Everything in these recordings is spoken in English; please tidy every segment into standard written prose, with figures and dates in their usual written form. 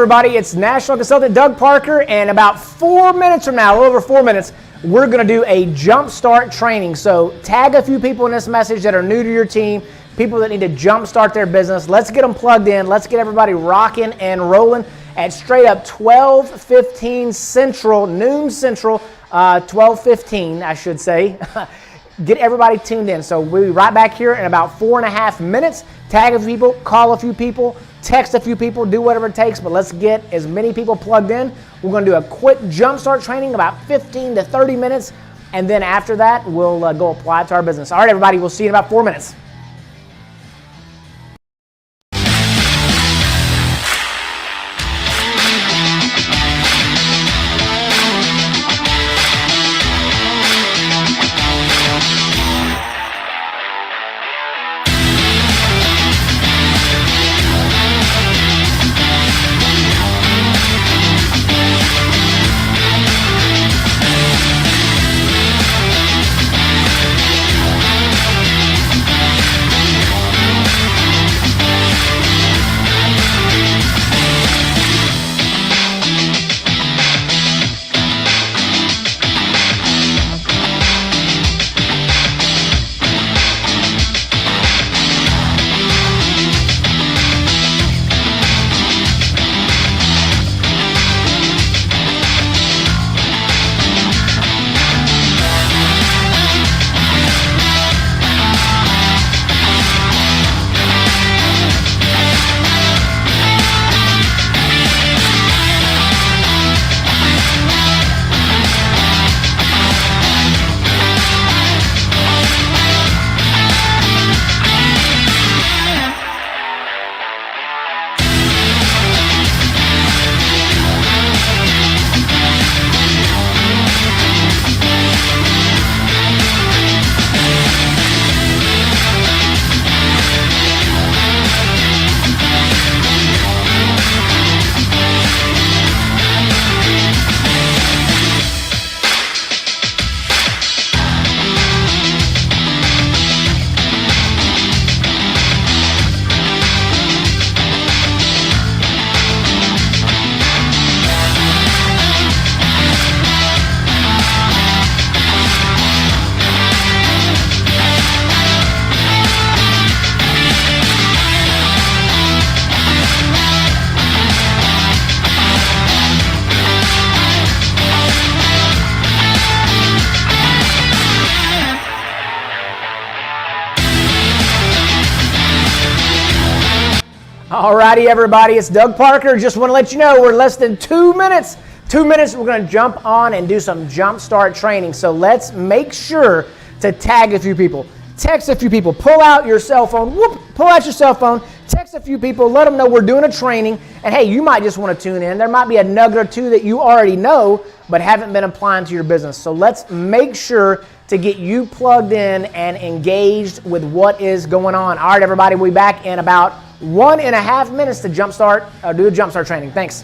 everybody, it's National Consultant Doug Parker, and about 4 minutes from now, a little over 4 minutes, we're going to do a jumpstart training. So tag a few people in this message that are new to your team, people that need to jumpstart their business. Let's get them plugged in. Let's get everybody rocking and rolling at straight up 12:15 Central, noon Central, 12:15, I should say. Get everybody tuned in. So we'll be right back here in about 4.5 minutes. Tag a few people, call a few people, text a few people, do whatever it takes, but let's get as many people plugged in. We're going to do a quick jumpstart training, about 15 to 30 minutes, and then after that, we'll go apply it to our business. All right, everybody, we'll see you in about 4 minutes. Alrighty, everybody, it's Doug Parker. Just want to let you know we're less than 2 minutes. 2 minutes, we're going to jump on and do some jumpstart training. So let's make sure to tag a few people, text a few people, pull out your cell phone, pull out your cell phone, text a few people, let them know we're doing a training. And hey, you might just want to tune in. There might be a nugget or two that you already know but haven't been applying to your business. So let's make sure to get you plugged in and engaged with what is going on. All right, everybody, we'll be back in about 1.5 minutes to jumpstart, do a jumpstart training. Thanks.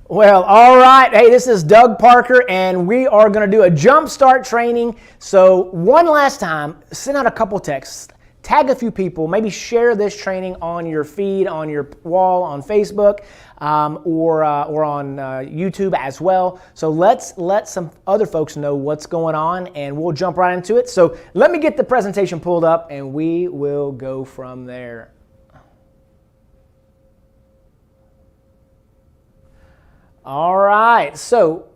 Well, all right. Hey, this is Doug Parker, and we are going to do a jumpstart training. So one last time, send out a couple texts. tag a few people, maybe share this training on your feed, on your wall, on Facebook, or on YouTube as well. So let's let some other folks know what's going on, and we'll jump right into it. So let me get the presentation pulled up, and we will go from there. All right, so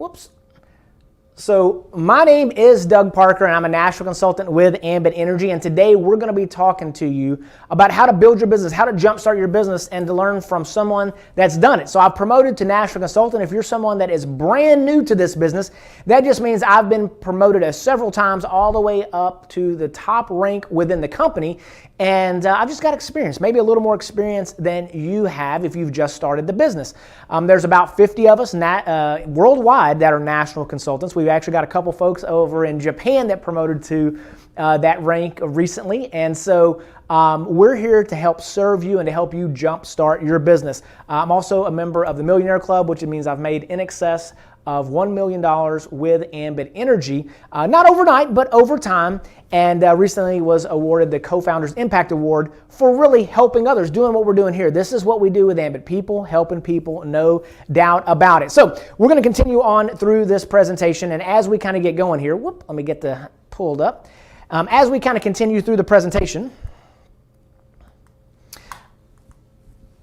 my name is Doug Parker, and I'm a national consultant with Ambit Energy, and today we're going to be talking to you about how to build your business, how to jumpstart your business, and to learn from someone that's done it. So I've promoted to national consultant. If you're someone that is brand new to this business, that just means I've been promoted several times all the way up to the top rank within the company, and I've just got experience, maybe a little more experience than you have if you've just started the business. There's about 50 of us worldwide that are national consultants. We've actually got a couple folks over in Japan that promoted to that rank recently, and so we're here to help serve you and to help you jumpstart your business. I'm also a member of the Millionaire Club, which means I've made in excess of $1 million with Ambit Energy, not overnight, but over time, and recently was awarded the Co-Founders Impact Award for really helping others, doing what we're doing here. This is what we do with Ambit, people helping people, no doubt about it. So we're going to continue on through this presentation, and as we kind of get going here, let me get the pulled up. As we kind of continue through the presentation,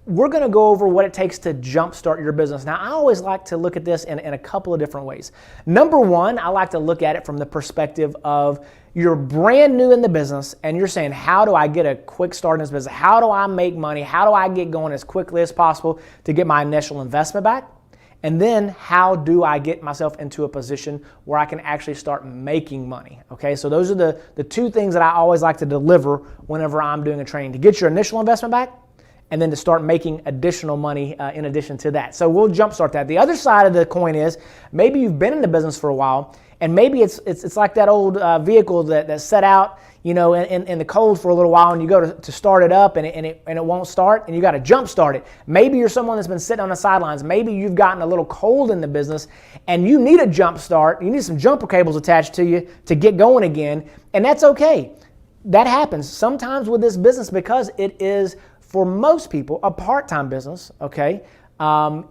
we're going to go over what it takes to jumpstart your business. Now, I always like to look at this in a couple of different ways. Number one, I like to look at it from the perspective of you're brand new in the business and you're saying, how do I get a quick start in this business? How do I make money? How do I get going as quickly as possible to get my initial investment back? And then how do I get myself into a position where I can actually start making money? Okay, so those are the two things that I always like to deliver whenever I'm doing a training, to get your initial investment back and then to start making additional money in addition to that. So we'll jumpstart that. The other side of the coin is maybe you've been in the business for a while, and maybe it's like that old vehicle that set out, you know, in the cold for a little while, and you go to start it up and it won't start, and you got to jumpstart it. Maybe you're someone that's been sitting on the sidelines. Maybe you've gotten a little cold in the business, and you need a jump start. You need some jumper cables attached to you to get going again, and that's okay. That happens sometimes with this business because it is, for most people, a part-time business, okay?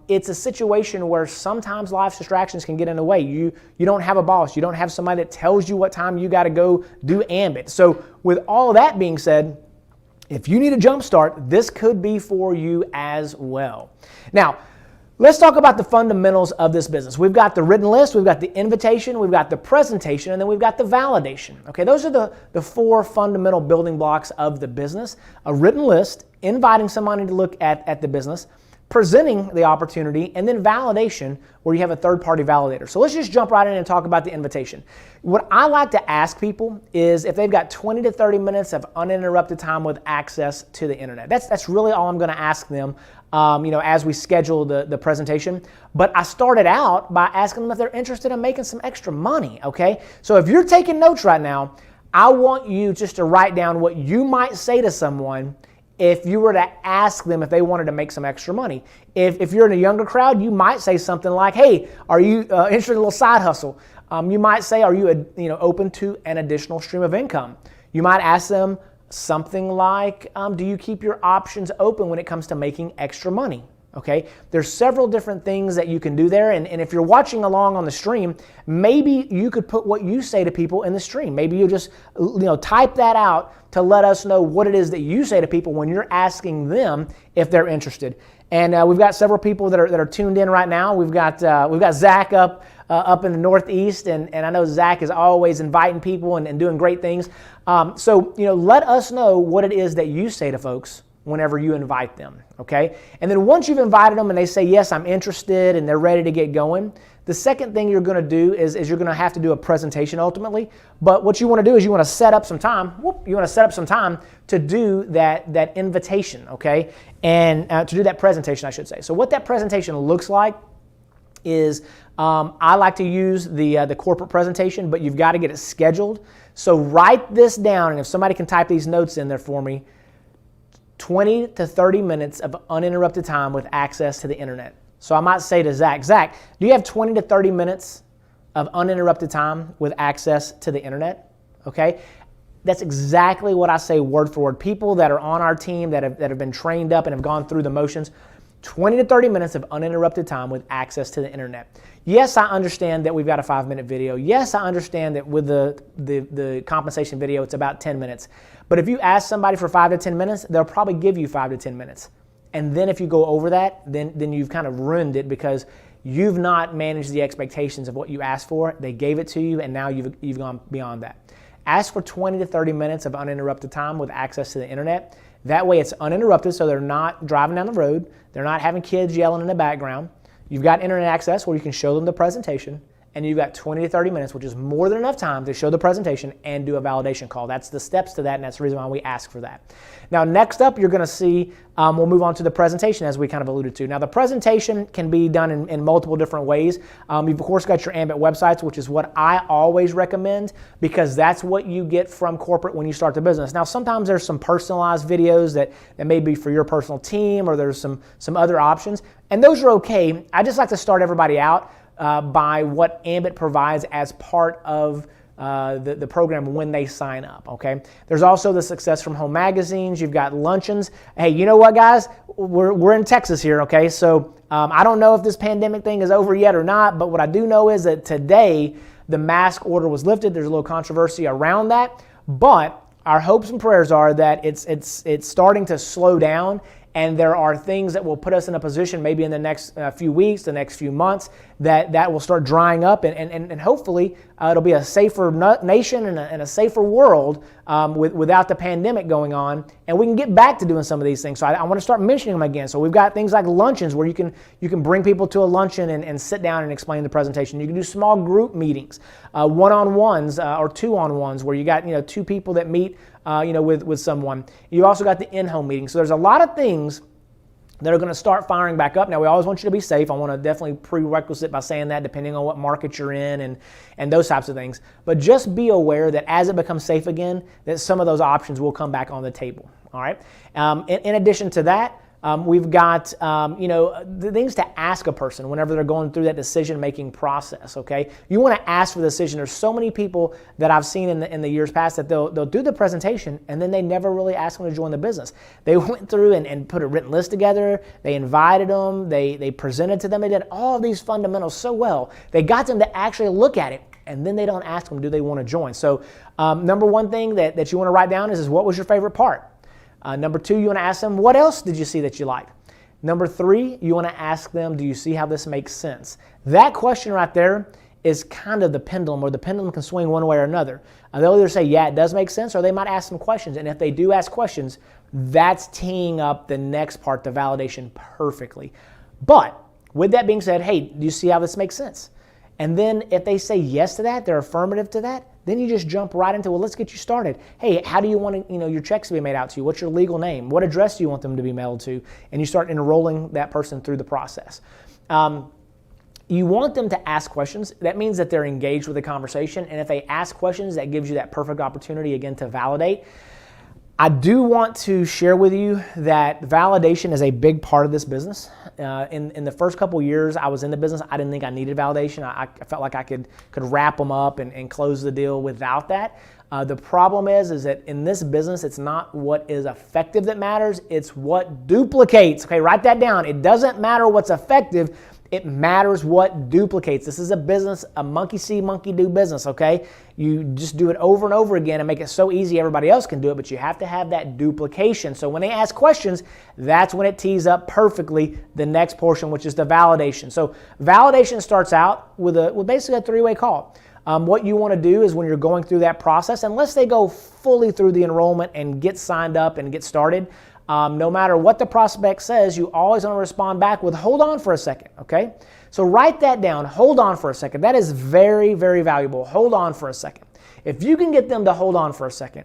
It's a situation where sometimes life's distractions can get in the way. You don't have a boss. You don't have somebody that tells you what time you got to go do Ambit. So with all of that being said, if you need a jump start, this could be for you as well. Now, let's talk about the fundamentals of this business. We've got the written list, we've got the invitation, we've got the presentation, and then we've got the validation. Okay, those are the four fundamental building blocks of the business. A written list, inviting somebody to look at the business, presenting the opportunity, and then validation, where you have a third-party validator. So let's just jump right in and talk about the invitation. What I like to ask people is if they've got 20 to 30 minutes of uninterrupted time with access to the internet. That's really all I'm going to ask them, as we schedule the presentation. But I started out by asking them if they're interested in making some extra money, okay? So if you're taking notes right now, I want you just to write down what you might say to someone if you were to ask them if they wanted to make some extra money. If you're in a younger crowd, you might say something like, hey, are you interested in a little side hustle? You might say, are you open to an additional stream of income? You might ask them something like, do you keep your options open when it comes to making extra money? Okay, there's several different things that you can do there, and if you're watching along on the stream, maybe you could put what you say to people in the stream. Maybe you just type that out to let us know what it is that you say to people when you're asking them if they're interested. And we've got several people that are tuned in right now. We've got Zach up in the Northeast, and I know Zach is always inviting people and doing great things. So let us know what it is that you say to folks whenever you invite them, okay? And then once you've invited them and they say, yes, I'm interested, and they're ready to get going, the second thing you're going to do is you're going to have to do a presentation ultimately. But what you want to do is you want to set up some time. You want to set up some time to do that invitation, okay? And to do that presentation, I should say. So what that presentation looks like is I like to use the corporate presentation, but you've got to get it scheduled. So write this down, and if somebody can type these notes in there for me, 20 to 30 minutes of uninterrupted time with access to the internet. So I might say to Zach, do you have 20 to 30 minutes of uninterrupted time with access to the internet? Okay. That's exactly what I say word for word. People that are on our team that have been trained up and have gone through the motions, 20 to 30 minutes of uninterrupted time with access to the internet. Yes, I understand that we've got a 5-minute video. Yes, I understand that with the compensation video, it's about 10 minutes. But if you ask somebody for 5 to 10 minutes, they'll probably give you 5 to 10 minutes. And then if you go over that, then you've kind of ruined it because you've not managed the expectations of what you asked for. They gave it to you, and now you've gone beyond that. Ask for 20 to 30 minutes of uninterrupted time with access to the internet. That way it's uninterrupted, so they're not driving down the road. They're not having kids yelling in the background. You've got internet access where you can show them the presentation, and you've got 20 to 30 minutes, which is more than enough time to show the presentation and do a validation call. That's the steps to that, and that's the reason why we ask for that. Now, next up, you're going to see, we'll move on to the presentation as we kind of alluded to. Now, the presentation can be done in multiple different ways. You've, of course, got your Ambit websites, which is what I always recommend because that's what you get from corporate when you start the business. Now, sometimes there's some personalized videos that may be for your personal team, or there's some other options, and those are okay. I just like to start everybody out by what Ambit provides as part of the program when they sign up, okay? There's also the Success from Home magazines. You've got luncheons. Hey, you know what, guys? We're in Texas here, okay? So I don't know if this pandemic thing is over yet or not, but what I do know is that today the mask order was lifted. There's a little controversy around that, but our hopes and prayers are that it's starting to slow down, and there are things that will put us in a position maybe in the next few weeks, the next few months, that will start drying up, and hopefully it'll be a safer nation and a safer world without the pandemic going on, and we can get back to doing some of these things. So I want to start mentioning them again. So we've got things like luncheons where you can bring people to a luncheon and sit down and explain the presentation. You can do small group meetings, one-on-ones or two-on-ones where you got 2 people that meet with someone. You also got the in-home meeting. So there's a lot of things that are going to start firing back up. Now, we always want you to be safe. I want to definitely prerequisite by saying that depending on what market you're in and those types of things. But just be aware that as it becomes safe again, that some of those options will come back on the table. All right. In addition to that, we've got, the things to ask a person whenever they're going through that decision-making process, okay? You want to ask for the decision. There's so many people that I've seen in the years past that they'll do the presentation and then they never really ask them to join the business. They went through and put a written list together. They invited them. They presented to them. They did all of these fundamentals so well. They got them to actually look at it, and then they don't ask them, do they want to join? So number one thing that you want to write down is what was your favorite part? Number 2, you want to ask them, what else did you see that you liked? Number 3, you want to ask them, do you see how this makes sense? That question right there is kind of the pendulum, or the pendulum can swing one way or another. They'll either say, yeah, it does make sense, or they might ask some questions. And if they do ask questions, that's teeing up the next part, the validation, perfectly. But with that being said, hey, do you see how this makes sense? And then if they say yes to that, they're affirmative to that, then you just jump right into, well, let's get you started. Hey, how do you want your checks to be made out to you? What's your legal name? What address do you want them to be mailed to? And you start enrolling that person through the process. You want them to ask questions. That means that they're engaged with the conversation. And if they ask questions, that gives you that perfect opportunity, again, to validate. I do want to share with you that validation is a big part of this business. In the first couple years I was in the business, I didn't think I needed validation. I felt like I could wrap them up and close the deal without that. The problem is that in this business, it's not what is effective that matters, it's what duplicates. Okay, write that down. It doesn't matter what's effective, it matters what duplicates. This is a business, a monkey see, monkey do business, okay? You just do it over and over again and make it so easy everybody else can do it, but you have to have that duplication. So when they ask questions, that's when it tees up perfectly the next portion, which is the validation. So validation starts out with basically a 3-way call. What you want to do is when you're going through that process, unless they go fully through the enrollment and get signed up and get started, no matter what the prospect says, you always want to respond back with, hold on for a second, okay? So write that down, hold on for a second. That is very, very valuable. Hold on for a second. If you can get them to hold on for a second,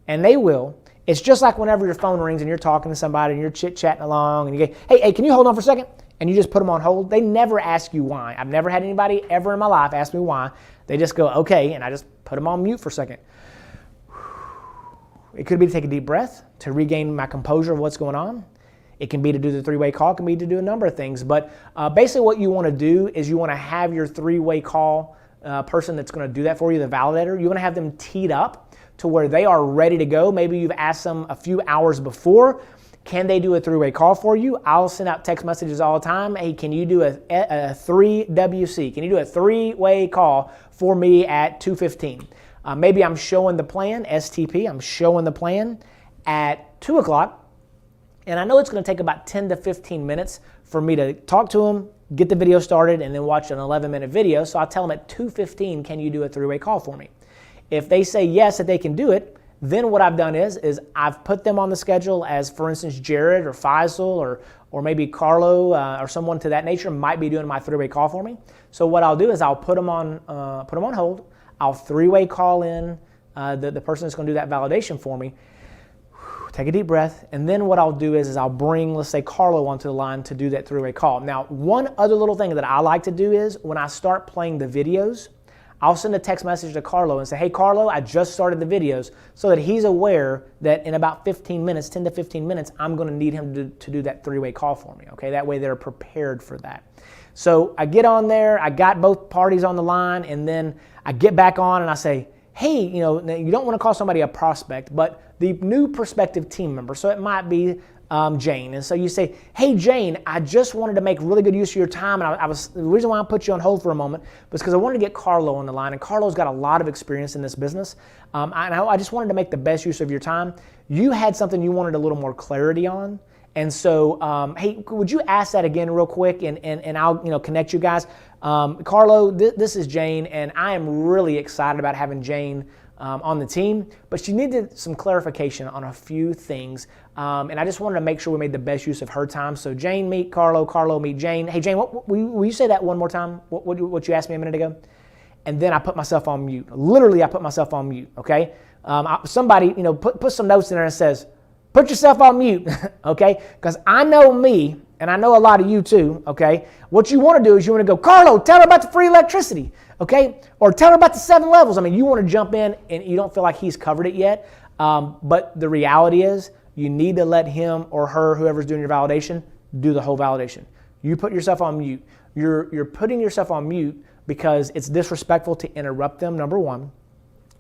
and they will, it's just like whenever your phone rings and you're talking to somebody and you're chit-chatting along and you go, hey, can you hold on for a second? And you just put them on hold. They never ask you why. I've never had anybody ever in my life ask me why. They just go, okay, and I just put them on mute for a second. It could be to take a deep breath, to regain my composure of what's going on. It can be to do the 3-way call. It can be to do a number of things. But basically what you want to do is you want to have your 3-way call person that's going to do that for you, the validator. You want to have them teed up to where they are ready to go. Maybe you've asked them a few hours before, can they do a three-way call for you? I'll send out text messages all the time. Hey, can you do a 3WC? Can you do a three-way call for me at 2:15? Maybe I'm showing the plan, STP, I'm showing the plan at 2 o'clock, and I know it's going to take about 10 to 15 minutes for me to talk to them, get the video started, and then watch an 11-minute video. So I'll tell them at 2:15, can you do a three-way call for me? If they say yes, that they can do it, then what I've done is I've put them on the schedule as, for instance, Jared or Faisal or maybe Carlo or someone to that nature might be doing my three-way call for me. So what I'll do is I'll put them on hold. I'll three-way call in the person that's going to do that validation for me. Take a deep breath, and then what I'll do is I'll bring, let's say, Carlo onto the line to do that three-way call. Now, one other little thing that I like to do is when I start playing the videos, I'll send a text message to Carlo and say, hey, Carlo, I just started the videos, so that he's aware that in about 15 minutes, 10 to 15 minutes, I'm going to need him to do that three-way call for me, okay? That way they're prepared for that. So I get on there, I got both parties on the line, and then I get back on and I say, hey, you don't want to call somebody a prospect, but the new prospective team member, so it might be Jane. And so you say, hey, Jane, I just wanted to make really good use of your time. And the reason why I put you on hold for a moment was because I wanted to get Carlo on the line. And Carlo's got a lot of experience in this business. And I just wanted to make the best use of your time. You had something you wanted a little more clarity on. And so, hey, would you ask that again real quick? And I'll connect you guys. Carlo, this is Jane, and I am really excited about having Jane on the team, but she needed some clarification on a few things, and I just wanted to make sure we made the best use of her time. So Jane meet Carlo, Carlo meet Jane. Hey Jane, will you say that one more time, what you asked me a minute ago? And then I put myself on mute. Literally, I put myself on mute, okay? Somebody, put some notes in there and says, put yourself on mute, okay? Because I know me, and I know a lot of you too, okay? What you want to do is you want to go, Carlo, tell her about the free electricity, okay? Or tell her about the 7 levels. I mean, you want to jump in and you don't feel like he's covered it yet. But the reality is you need to let him or her, whoever's doing your validation, do the whole validation. You put yourself on mute. You're putting yourself on mute because it's disrespectful to interrupt them, number one.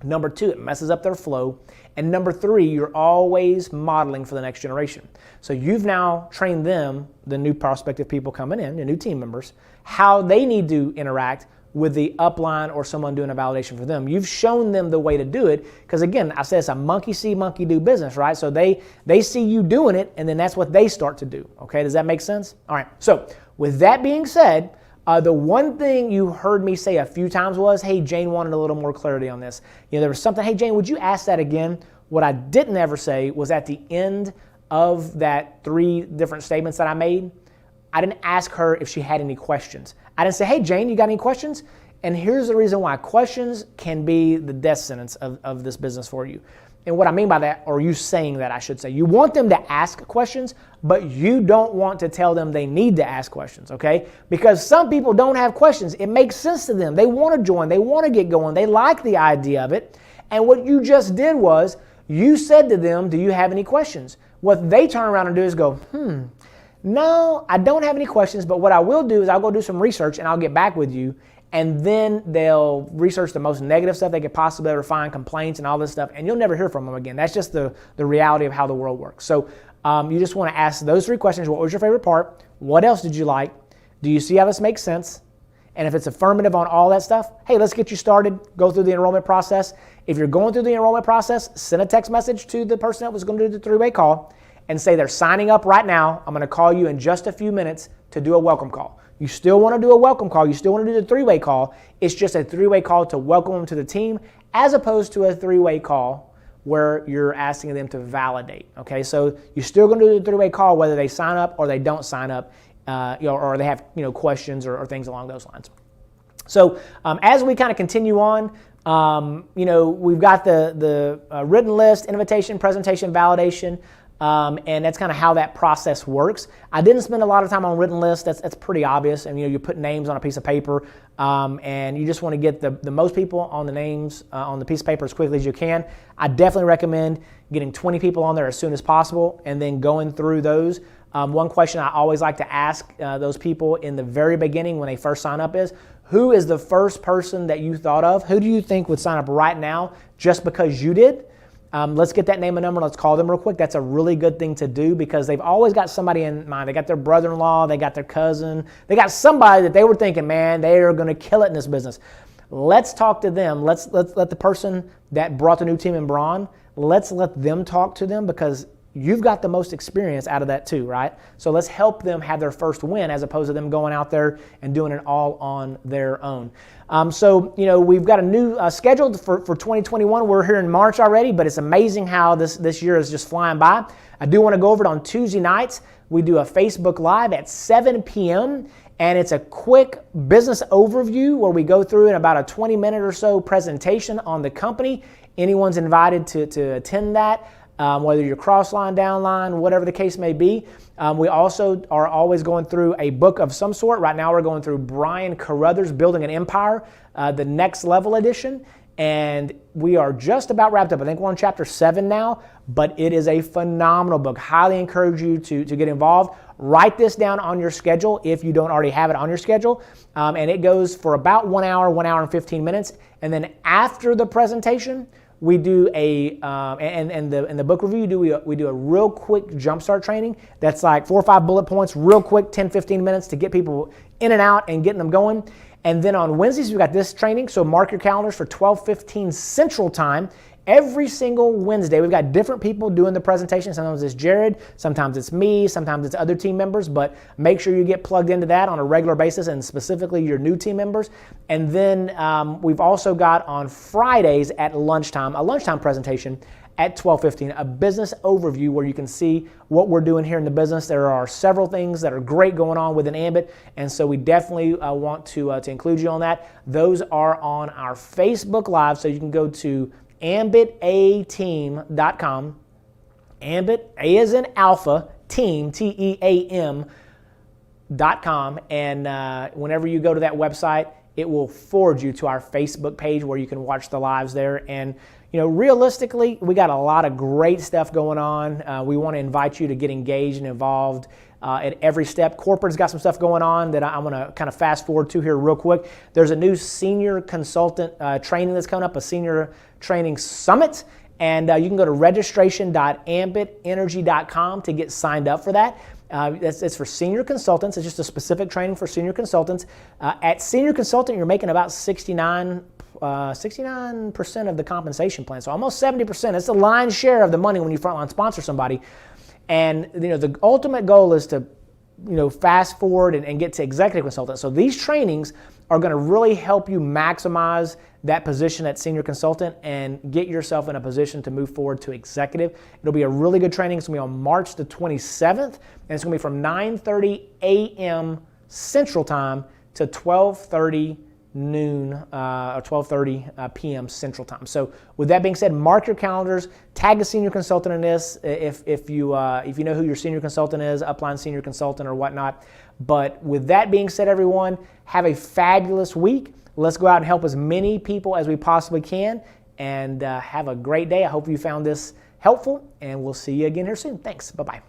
Number 2, it messes up their flow. And number 3, you're always modeling for the next generation. So you've now trained them, the new prospective people coming in, the new team members, how they need to interact with the upline or someone doing a validation for them. You've shown them the way to do it because, again, I said it's a monkey see, monkey do business, right? So they see you doing it, and then that's what they start to do. Okay, does that make sense? All right, so with that being said, the one thing you heard me say a few times was, hey, Jane wanted a little more clarity on this. There was something, hey, Jane, would you ask that again? What I didn't ever say was at the end of that 3 different statements that I made, I didn't ask her if she had any questions. I didn't say, hey, Jane, you got any questions? And here's the reason why. Questions can be the death sentence of this business for you. And what I mean by that, or you saying that, I should say, you want them to ask questions, but you don't want to tell them they need to ask questions, okay? Because some people don't have questions. It makes sense to them. They want to join. They want to get going. They like the idea of it. And what you just did was you said to them, do you have any questions? What they turn around and do is go, no, I don't have any questions, but what I will do is I'll go do some research and I'll get back with you. And then they'll research the most negative stuff they could possibly ever find, complaints and all this stuff, and you'll never hear from them again. That's just the reality of how the world works. So you just want to ask those 3 questions. What was your favorite part? What else did you like? Do you see how this makes sense? And if it's affirmative on all that stuff, hey, let's get you started. Go through the enrollment process. If you're going through the enrollment process, send a text message to the person that was going to do the 3-way call and say they're signing up right now. I'm going to call you in just a few minutes to do a welcome call. You still want to do a welcome call. You still want to do the 3-way call. It's just a 3-way call to welcome them to the team as opposed to a 3-way call where you're asking them to validate. Okay, so you're still going to do the 3-way call whether they sign up or they don't sign up, or they have questions or things along those lines. So as we kind of continue on, we've got the written list, invitation, presentation, validation. And that's kind of how that process works. I didn't spend a lot of time on written lists. That's pretty obvious. And you put names on a piece of paper, and you just want to get the most people on the names on the piece of paper as quickly as you can. I definitely recommend getting 20 people on there as soon as possible, and then going through those. One question I always like to ask those people in the very beginning when they first sign up is, who is the first person that you thought of? Who do you think would sign up right now just because you did? let's get that name and number. Let's call them real quick. That's a really good thing to do because they've always got somebody in mind. They got their brother-in-law, they got their cousin, they got somebody that they were thinking, man, they are going to kill it in this business. Let's talk to them. Let's let the person that brought the new team in Braun, let's let them talk to them because you've got the most experience out of that too, right? So let's help them have their first win as opposed to them going out there and doing it all on their own. So, we've got a new schedule for 2021. We're here in March already, but it's amazing how this year is just flying by. I do want to go over it on Tuesday nights. We do a Facebook Live at 7 p.m., and it's a quick business overview where we go through in about a 20-minute or so presentation on the company. Anyone's invited to attend that. Whether you're cross-line, down-line, whatever the case may be. We also are always going through a book of some sort. Right now we're going through Brian Carruthers' Building an Empire, the Next Level edition, and we are just about wrapped up. I think we're on chapter 7 now, but it is a phenomenal book. Highly encourage you to get involved. Write this down on your schedule if you don't already have it on your schedule, and it goes for about 1 hour and 15 minutes, and then after the presentation, we do in the book review, we do a real quick jumpstart training that's like 4 or 5 bullet points, real quick, 10, 15 minutes to get people in and out and getting them going. And then on Wednesdays, we've got this training, so mark your calendars for 12:15 Central Time. Every single Wednesday, we've got different people doing the presentation. Sometimes it's Jared, sometimes it's me, sometimes it's other team members, but make sure you get plugged into that on a regular basis and specifically your new team members. And then we've also got on Fridays at lunchtime, a lunchtime presentation at 12:15, a business overview where you can see what we're doing here in the business. There are several things that are great going on within Ambit, and so we definitely want to include you on that. Those are on our Facebook Live, so you can go to AmbitAteam.com. Ambit, A as in alpha, team, TEAM.com. And whenever you go to that website, it will forward you to our Facebook page where you can watch the lives there. And, realistically, we got a lot of great stuff going on. We want to invite you to get engaged and involved at every step. Corporate's got some stuff going on that I'm going to kind of fast forward to here real quick. There's a new senior consultant training that's coming up, a senior training summit, and you can go to registration.ambitenergy.com to get signed up for that. It's for senior consultants. It's just a specific training for senior consultants. At senior consultant, you're making about 69% of the compensation plan, so almost 70%. It's the lion's share of the money when you frontline sponsor somebody. And the ultimate goal is to fast forward and get to executive consultant. So these trainings are going to really help you maximize that position at senior consultant and get yourself in a position to move forward to executive. It'll be a really good training. It's going to be on March the 27th, and it's going to be from 9:30 a.m. Central Time to 12:30 noon or 12:30 p.m. Central Time. So with that being said, mark your calendars, tag a senior consultant in this if you know who your senior consultant is, upline senior consultant or whatnot. But with that being said, everyone, have a fabulous week. Let's go out and help as many people as we possibly can, and have a great day. I hope you found this helpful, and we'll see you again here soon. Thanks. Bye-bye.